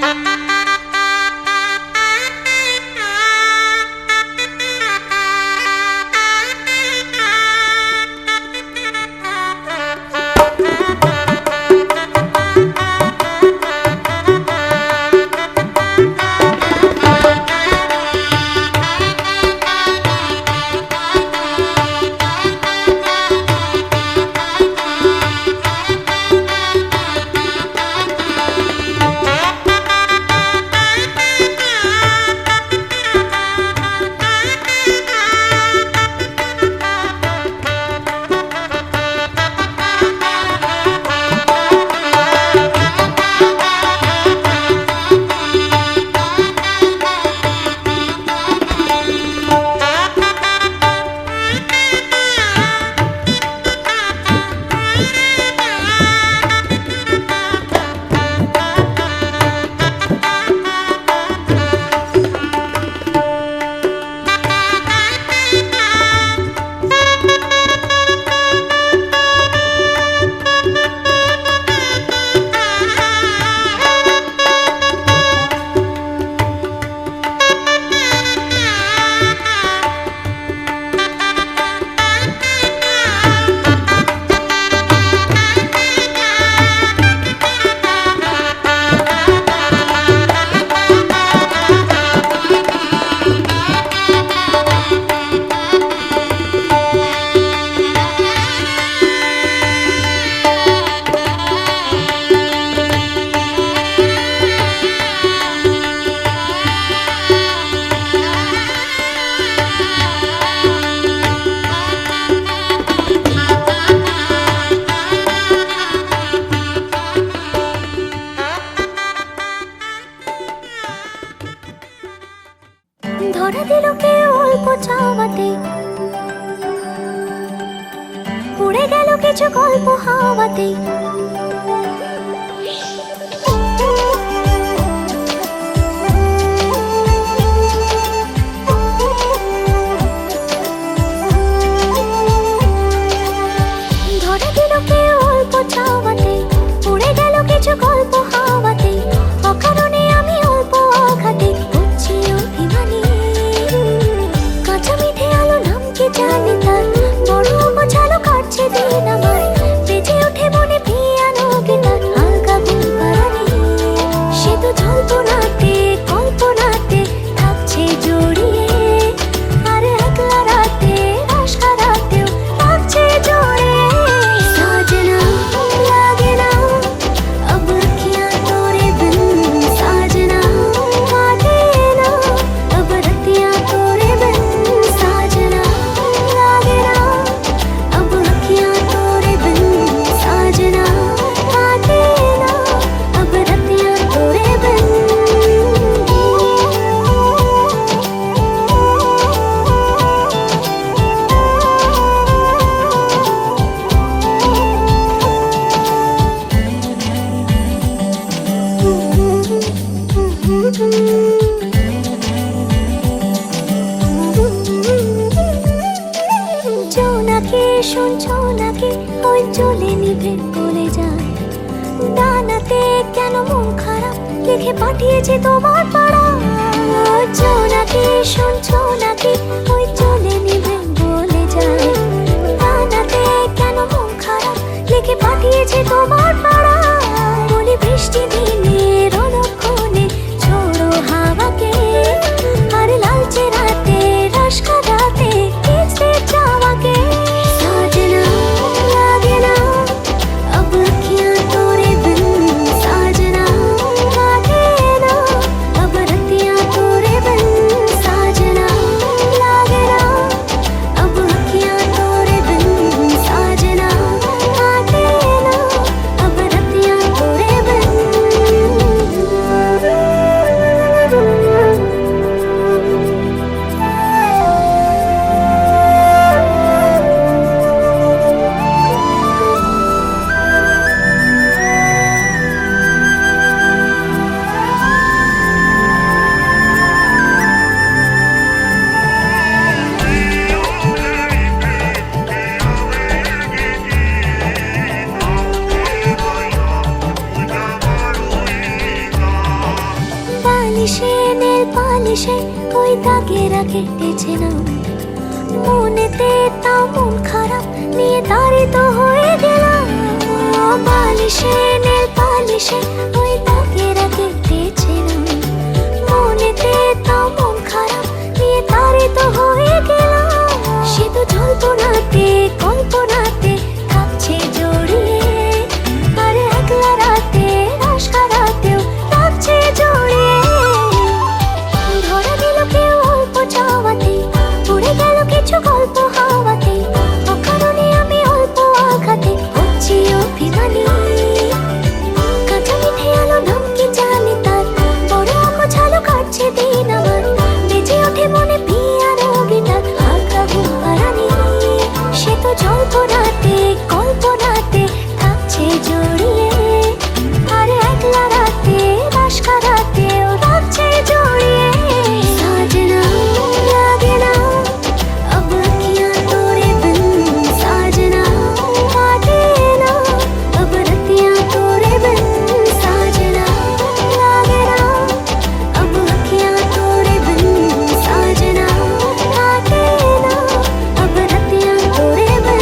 ধরা দিল কে অল্প চাওয়াতে, উড়ে গেল কিছু গল্প হাওয়াতে। ধরা দিল কে অল্প চাওয়াতে, উড়ে গেল কিছু গল্প হাওয়াতে। অকারণে আমি অল্প আঘাতে হচ্ছি অভিমানী। কাঁচা মিঠে আলো নাম কি জানি তার, বড় গোছালো কাটছে দিন আমার। বেজে ওঠে মনে পিয়ানো গিটার, হালকা ঘুম পাড়ানি। সে তো জল্পনাতে কল্পনাতে থাকছে জড়িয়ে, আর একলা রাতে আশকা রাতেও থাকছে জড়িয়ে। সাজনা লাগে না अब अखियां तोरे बिन, साजना काटे ना अब रतियां तोरे बिन। साजना लागे ना अब अखियां तोरे बिन, साजना काटे ना अब रतियां तोरे बिन। জোনাকি শুনছো নাকি ওই চলে নিভে বলে যায়। ডানাতে কেন মন খারাপ লিখে পাঠিয়েছে তোমার পাড়া। জোনাকি শুনছো নাকি ওই চলে নিভে বলে যায়। ডানাতে কেন মন খারাপ লিখে পাঠিয়েছে তোমার পাড়া। বলি বৃষ্টি দিনের অলক্ষণে ছোড়ো হাওয়াকে, আর লালচে রাতে রাশকা রাতে কিসে চাওয়াকে। साजना लागे ना अब अखियां तोरे बिन, साजना काटे ना अब रतियां तोरे बिन। साजना लागे ना अब अखियां तोरे बिन, साजना काटे ना अब বালিশে নীল পালিশে ওই দাগেরা কেটেছে না, মনেতে তাও মন খারাপ নিয়ে তাড়িত হয়ে গেলাম। বালিশে নীল পালিশে ওই দাগেরা কেটেছে না, মনেতে তাও মন খারাপ নিয়ে তাড়িত হয়ে গেলাম। সে তো জল্পনাতে কল্পনাতে থাকছে জড়িয়ে, আর একলা রাতে রাশ কাটাতেও থাকছে জড়িয়ে। ধরা দিল কেউ অল্প চাওয়াতে, উড়ে গেল কিছু গল্প হাওয়াতে, অকারণে আমি অল্প আঘাতে হচ্ছি অভিমানী। কাঁচা মিঠে আলো ধমকি জানি তার, বড় অগোছালো কাটছে দিন আমার, বেজে ওঠে মনে পিয়ানো গিটার, হালকা ঘুম হারানি। সে তো জল্পনাতে কল্পনাতে থাকছে জড়িয়ে, আর একলা রাতে রাশ কাটাতেও থাকছে জড়িয়ে। সাজনা লাগে না अब अखियाँ तोरे बिन, साजना काटे ना अब रतियाँ तोरे बिन, साजना लागे ना अब अखियाँ तोरे बिन, साजना काटे ना अब रतियाँ तोरे बिन।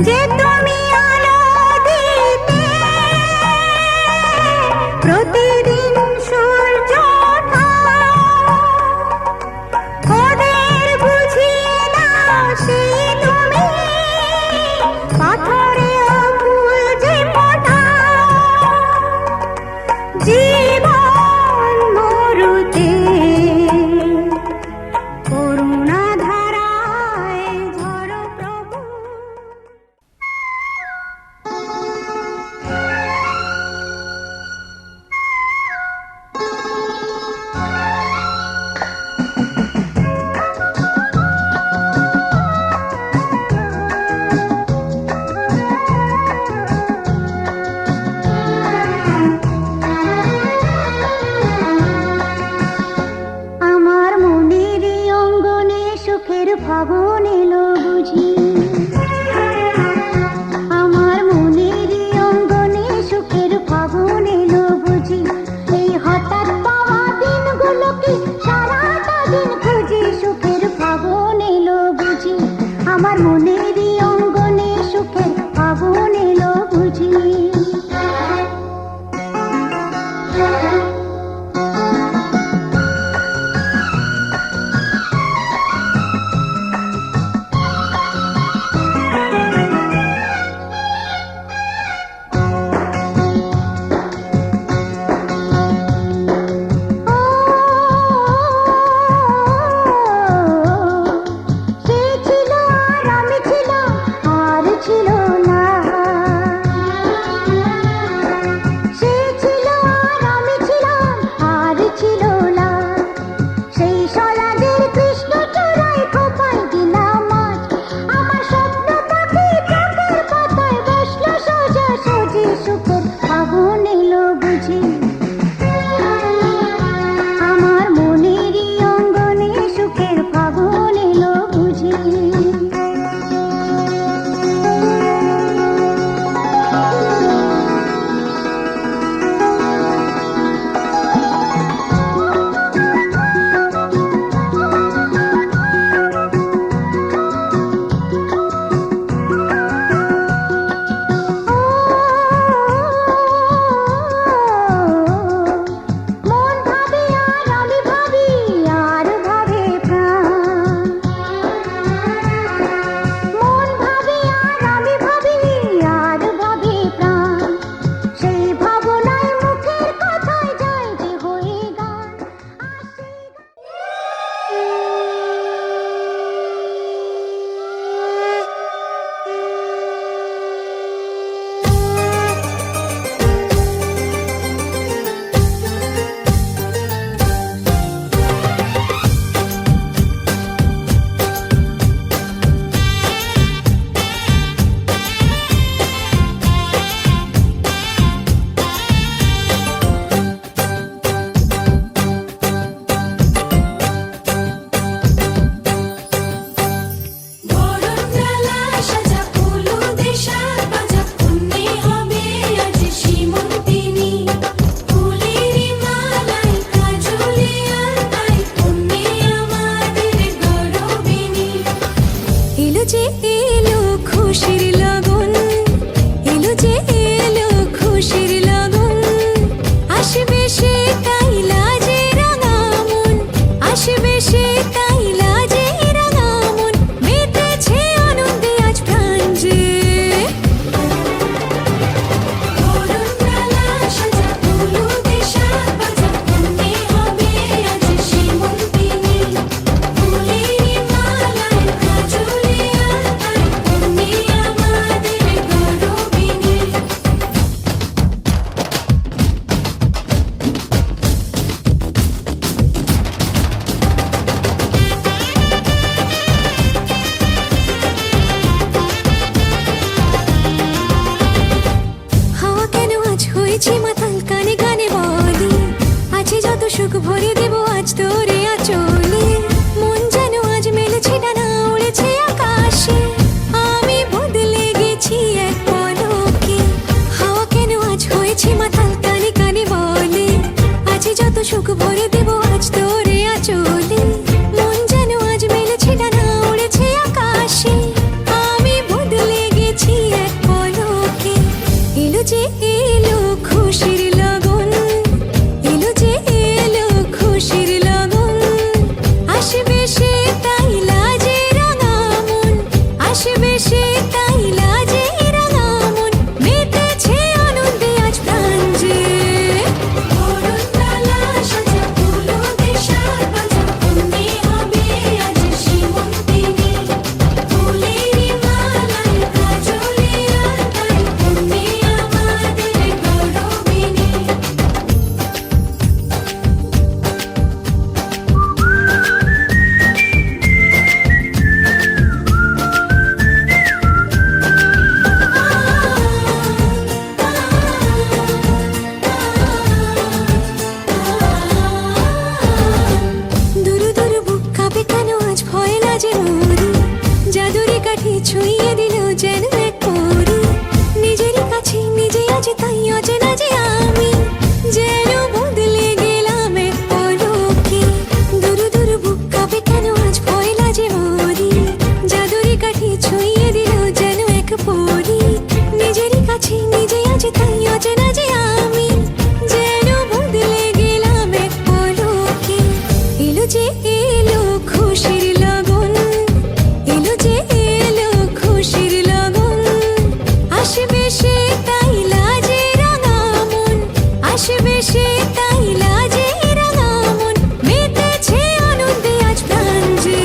যে তুমি আলো দিতে প্রতিদিন সূর্য ওদের বুঝিয়ে দাও সেই তুমি পাথরে ফুল যে ফোটা জীবন মরুতে করুণা ধারায় ঝরো প্রভু। ফাগুন এলো বুঝি আমার মনের অঙ্গনে সুখের ফাগুন এলো বুঝি এই হঠাৎ পাওয়া দিনগুলোকে সারাটা দিন খুঁজি সুখের ফাগুন এলো বুঝি আমার মনের অঙ্গনে এলো যে এলো খুশির লগন, এলো যে এলো খুশির লগন, আসবে সে তাই লাজে রাঙা মন, আসবে সে তাই লাজে রাঙা মন, মেতেছে আনন্দে আজ প্রাণ যে। হাওয়া কেন আজ হয়েছে মাতাল, কানে কানে বলি আছে যত সুখ ভরে দেব আজ তোরে আঁচলে। মন যেন আজ মেলেছে ডানা, উড়েছে আকাশে, আমি বদলে গেছি এক পলকে। হাওয়া কেন আজ হয়েছে মাতাল, কানে কানে বলে আছে যত সুখ ভরে দেব আজ তোরে আঁচলে। মন যেন আজ মেলেছে ডানা, উড়েছে আকাশে, আমি বদলে গেছি এক পলকে। এলো যে এলো খুশির লগন, এলো যে এলো খুশির লগন, আসবে সে তাই লাজে রাঙা মন, আসবে সে তাই লাজে রাঙা মন, মেতেছে আনন্দে আজ প্রাণ যে। দুরু দুরু বুক কাঁপে কেন আজ ভয় লাজে মরি, জাদুরে কাঠি ছুঁয়ে দিল যেন এক পরি, নিজেরই কাছে নিজে আছে তাই অচেনা যে আমি, যেন বদলে গেলাম এক পলকে। দুরু দুরু বুক কাঁপে কেন আজ ভয় লাজে মরি, জাদুরে কাঠি ছুঁয়ে দিল যেন এক পরি, নিজেরই কাছে নিজে আছে তাই অচেনা যে আমি, যেন বদলে গেলাম এক পলকে। এলো যে এলো খুশির লগন, এলো যে এলো খুশির লগন, আসবে সে তাই লাজে রাঙা মন, আসবে সে তাই লাজে রাঙা মন, মেতেছে আনন্দে আজ প্রাণ যে।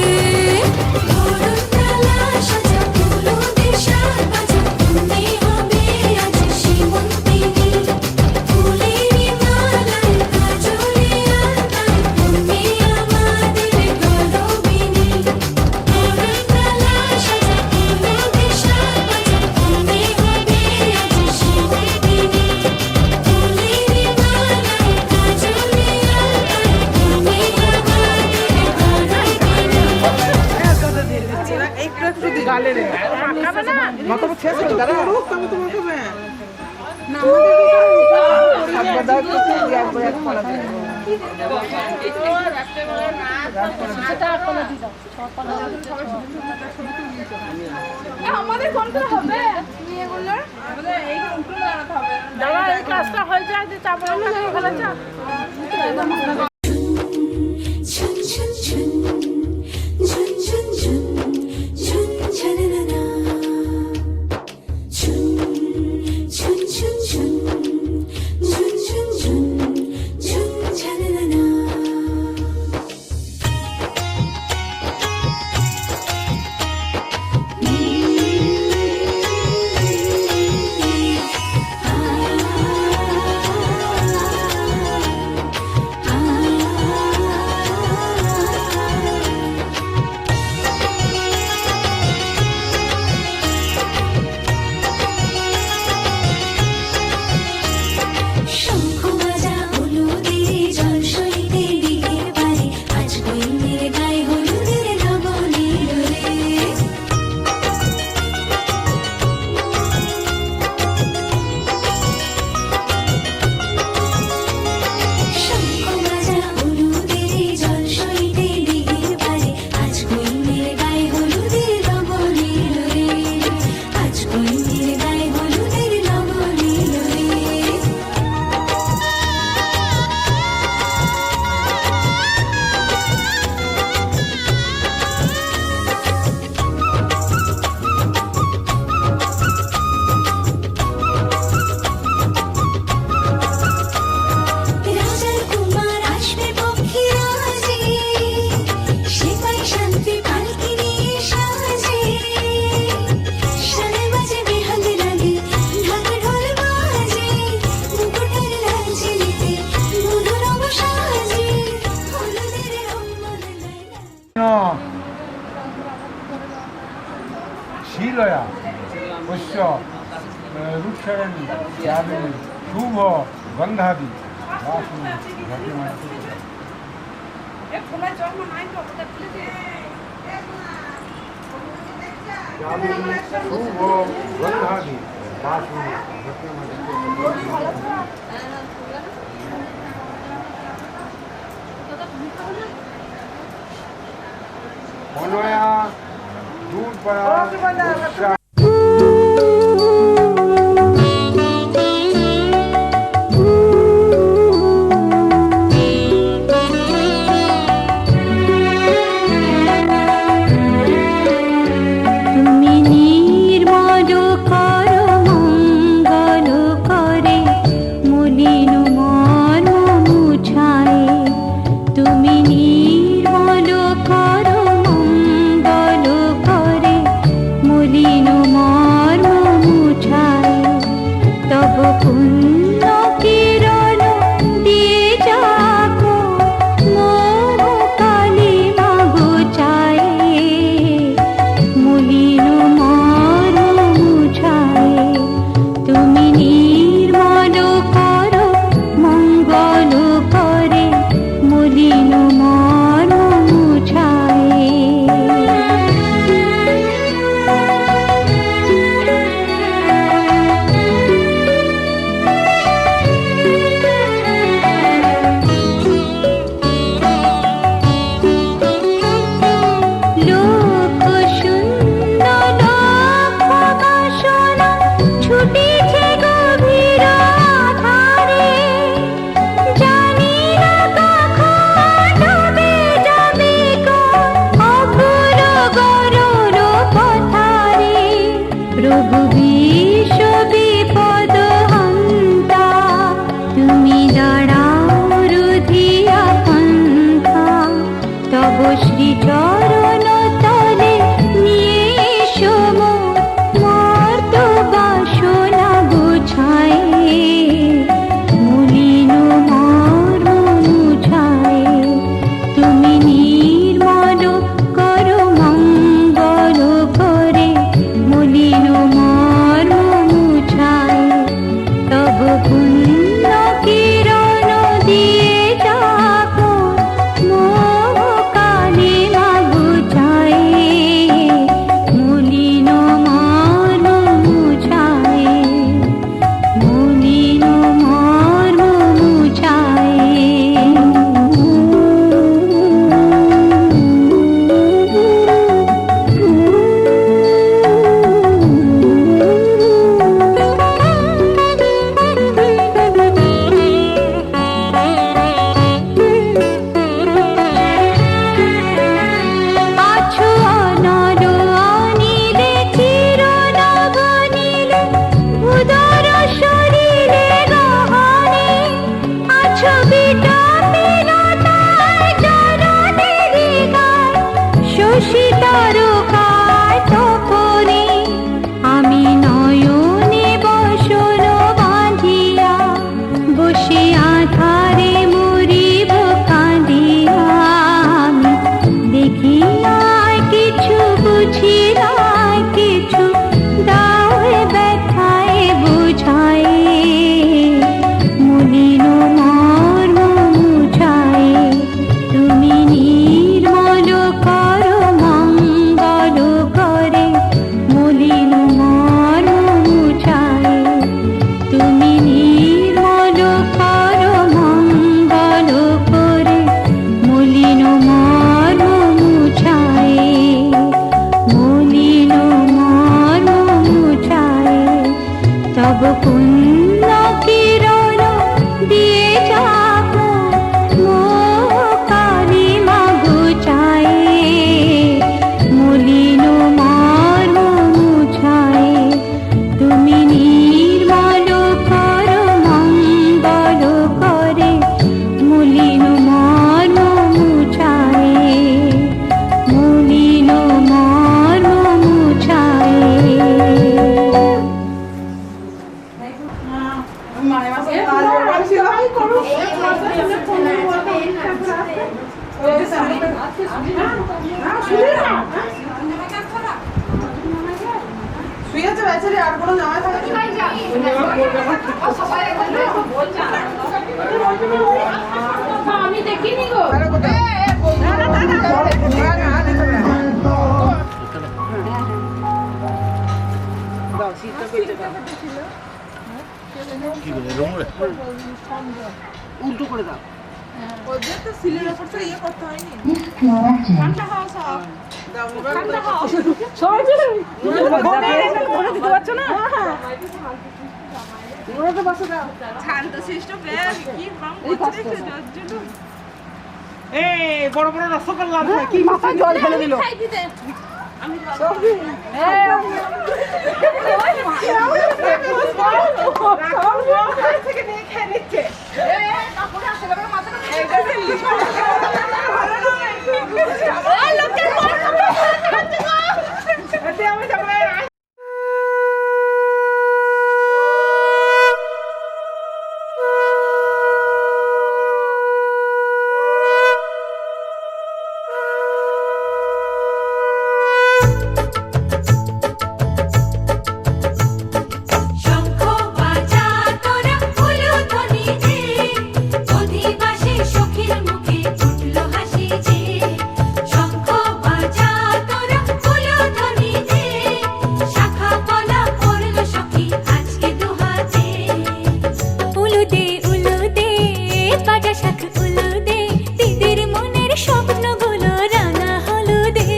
আমাদের কোনটা হবে মেয়েগুলোর, আমাদের এই কোনটা জানাতে হবে, যারা এই কাজটা হয়ে যায় যে চাপ লাগে ফেলা যায়। ঝুন ঝুন ঝুন ঝুন ঝুন ঝুন ঝুন ঝননা, ঝুন ঝুন ঝুন ঝুন ঝুন ঝুন ঝুন ঝুন ঝননা। Ah শিলয়া পশ্য রূপসারণী যাবিনী শুভ গন্ধাদি বাসুনি ঘটিমাটি যাবিনী শুভ গন্ধাদি বাসুনি ঘটিমাটি অনয়া দূর পাড়া তুমি নির্মল কর মঙ্গল করে মলিন মন মুছায়ে তুমি নির্মল কর মঙ্গল করে মলিন আমি দেখিনি গো। উল্টো করে দাও। ওদের তো সিলের ওপরটা ইয়ে করতে হয়নি। ঠান্ডা হাওয়া সব। ঠান্ডা হাওয়া। সবাই মিলে ঘরে দিতে পারছো না? ঘরে বসে দাও। শান্ত শিষ্ট বেশ কি ভাম করছে দেখো জন্য। এই বড় বড় রসগোল্লা আছে কি মাথায় জল ফেলে দিল। খাই দিতে। আমি শঙ্খ বাজা তোরা উলুধ্বনি দে, অধিবাসী সখীর মুখে ফুটলো হাসি যে। শঙ্খ বাজা তোরা উলুধ্বনি দে, শাখা পলা পড়লো সখী আজকে দুহাতে। উলু দে বাজা শাখ উলু দে, দিদির মনের স্বপ্নগুলো রাঙা হলুদে।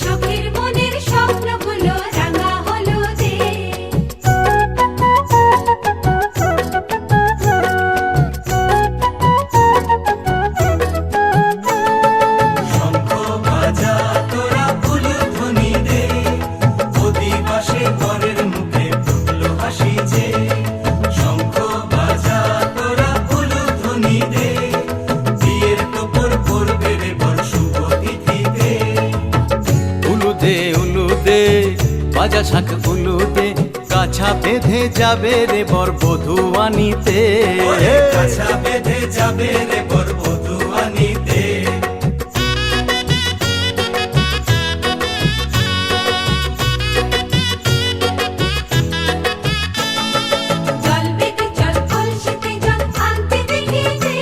সখীর মনের স্বপ্নগুলো রাঙা হলুদে। শঙ্খ বাজা তোরা উলুধ্বনি দে, অধিবাসে ঘরের মুখে ফুটলো হাসি যে। শঙ্খ বাজা তোরা উলুধ্বনি দে, বিয়ের টোপর পড়বে রে বর শুভ তিথিতে। উলু দে বাজা শাখ উলু দে, কাছা বেঁধে যাবে রে বর বধূ আনিতে। ওরে কাছা বেঁধে যাবে রে বর বধূ আনিতে। জল বেগে জল কলসিতে জল আনতে দেখি যে,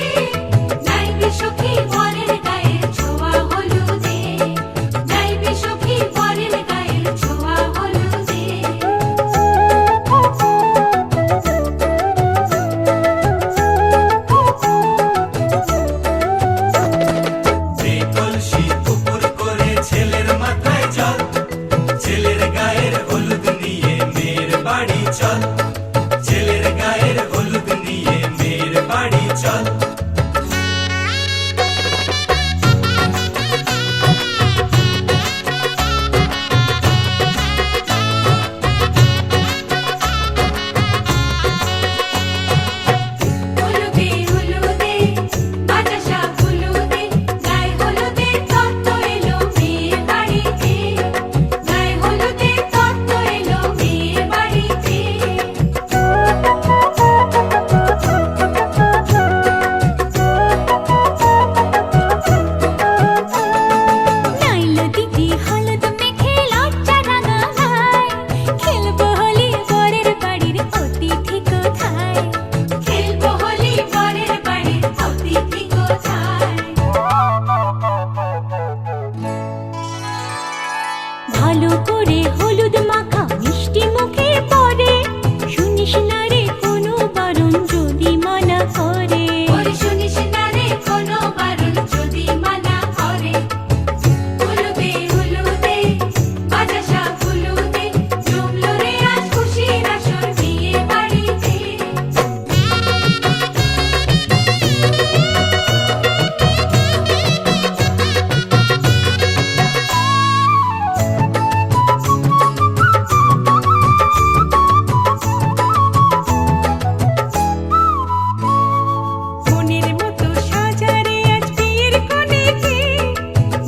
নাইবে সখী বরের গায়ের ছোঁয়া হলুদে। নাইবে সখী বরের গায়ের ছোঁয়া হলুদে। সেই কলসি উপর করে ছেলের মাথায় জল, ছেলের গায়ের হলুদ নিয়ে মেয়ের বাড়ি চল। ছেলের গায়ের হলুদ নিয়ে মেয়ের বাড়ি চল। হলুদে বাজা শাখ হলুদে, গায়ে হলুদে তত্ত্ব এলো মেয়ের বাড়িতে। গায়ে হলুদে তত্ত্ব এলো মেয়ের বাড়িতে। নাইলো দিদি হলুদ মেখে লজ্জা রাঙায়, খেলবো হোলি বরের বাড়ির অতিথি কোথায়। খেলবো হোলি বরের বাড়ির অতিথি কোথায়। ভালো করে হলুদ মাখা মিষ্টি মুখে পড়ে, শুনিস না রে কোনো বারণ যদি মানা করে। শুনিস না রে কোনো বারণ যদি মানা করে। উলুদে বাজা শাখ উলুদে, জমলো রে আজ খুশির আসর বিয়ে বাড়িতে। মনের মতো সাজারে আজ বিয়ের কনেকে,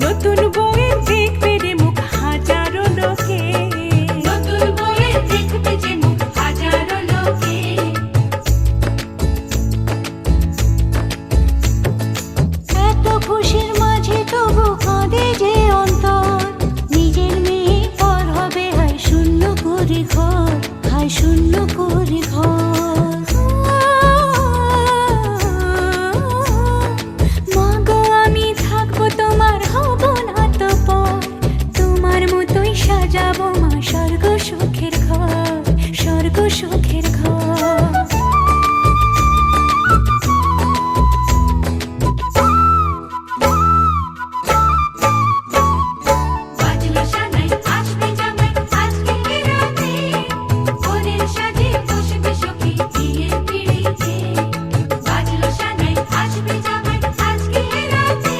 নতুন বউয়ের দেখবে রে মুখ হাজারো লোকে। নতুন বউয়ের দেখবে যে মুখ হাজারো লোকে। এত খুশির মাঝে তবু কাঁদে যে অন্তর, নিজের মেয়ে পর হবে হয় শূন্য করে ঘর। শূন্য করে ঘর। মা গো আমি থাকবো তোমার, হব না তো পর, তোমার মতোই সাজাবো মা স্বর্গ সুখের ঘর, স্বর্গ সুখের ঘর। বাজলো সানাই আসবে জামাই আজকে রাতে, বোনের সাজে বসবে সখী বিয়ের পিড়িতে। বাজলো সানাই আসবে জামাই আজকে রাতে,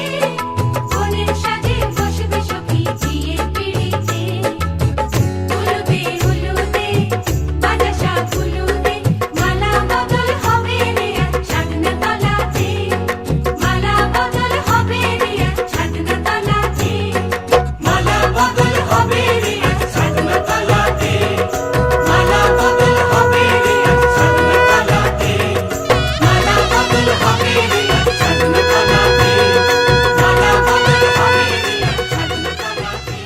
বোনের সাজে বসবে সখী বিয়ের পিড়িতে। উলুদে উলুদে বাতাসা উলুদে, মালা বদল হবে রে আজ ছাদনা তলাতে, মালা বদল হবে রে আজ ছাদনা তলাতে। মালা বদল হবে রে আজ ছাদনা তলাতে, মালা বদল হবে রে আজ ছাদনা তলাতে, মালা বদল হবে রে আজ ছাদনা তলাতে, মালা বদল হবে রে আজ ছাদনা তলাতে।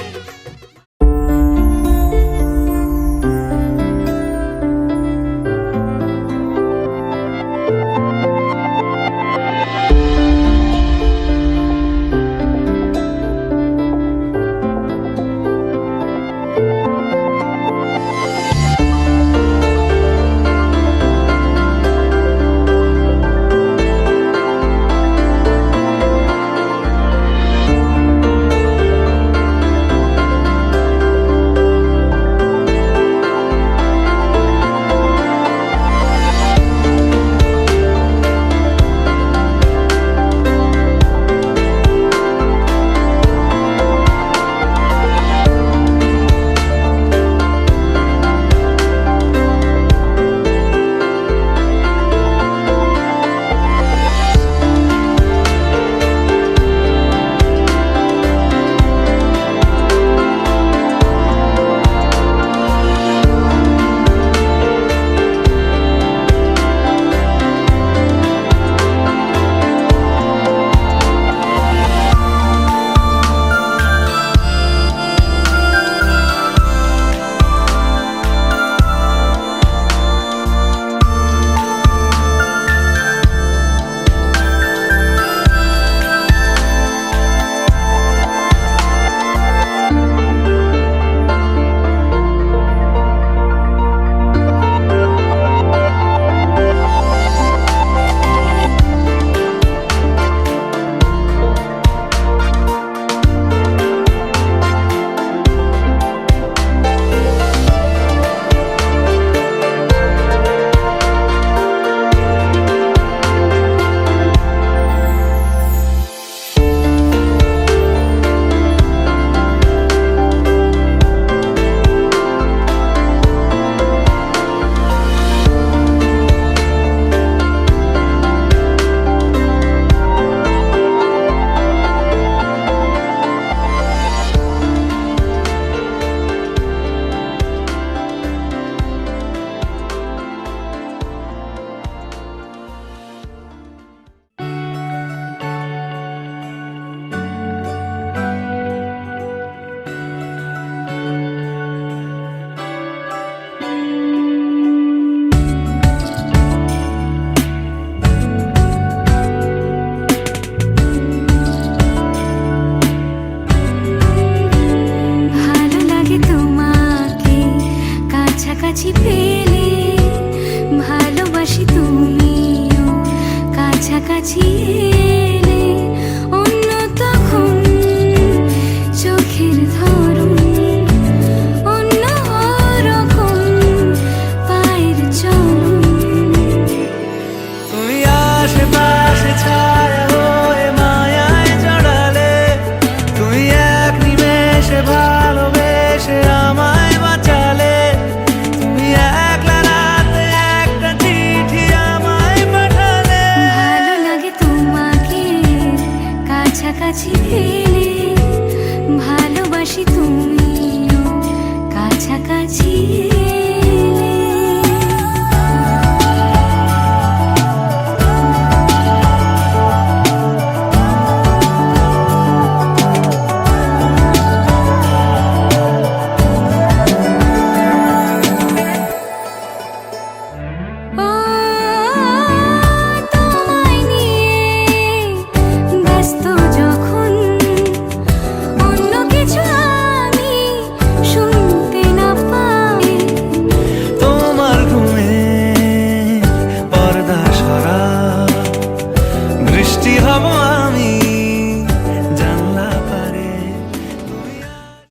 কাছাকাছি পেলে, ভালোবাসি তুমিও কাছাকাছি এলে। অন্য তখন চোখের ধরন, অন্য রকম পায়ের চলন। তুমি আশেপাশে ছায়া হয়ে মায়ায় জড়ালে, তুমি এক নিমেষে ভালোবেসে আমায় বাঁচালে। তুমি একলা রাতে একটা চিঠি আমায় পাঠালে। ভালো লাগে তোমাকে কাছাকাছি পেলে, ভালোবাসি তুমিও কাছাকাছি